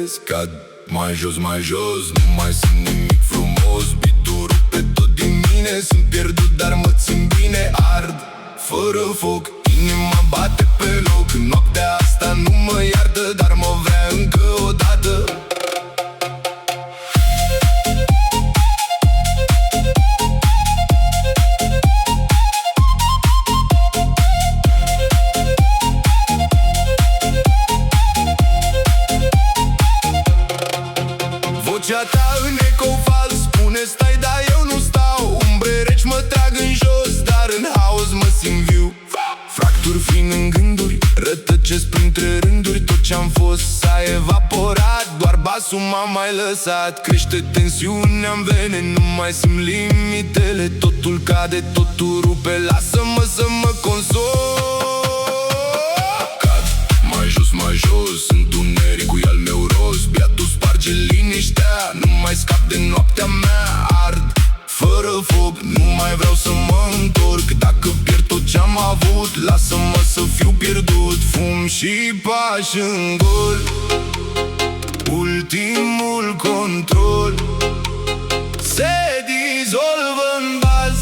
iubesc. Cad mai jos, mai jos, nu mai simt nimic frumos. Bitul rupe tot din mine, sunt pierdut, dar mă țin bine. Ard fără foc, inima bate pe loc. Noaptea asta nu mă iartă, dar mă vrea încă o dată. Vocea ta în eco fals spune stai, dar eu nu stau. Umbre reci mă trag în jos, dar în haos mă simt viu. Fracturi vin în gânduri, rătăcesc printre rânduri. Tot ce-am fost s-a evaporat, doar basul m-a mai lăsat. Crește tensiunea în vene, nu mai simt limitele. Totul cade, totul rupe, lasă-mă să mă consol. Cad mai jos, mai jos, întunericul e al meu rost. Biatul sparge liniștea, nu mai scap de noaptea mea. Ard fără foc, nu mai vreau să mă întorc. Dacă pierd tot ce-am avut, lasă-mă să fiu pierdut. Fum și pași în gol, ultimul control se dizolvă în bas.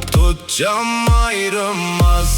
Tot ce-am mai rămas,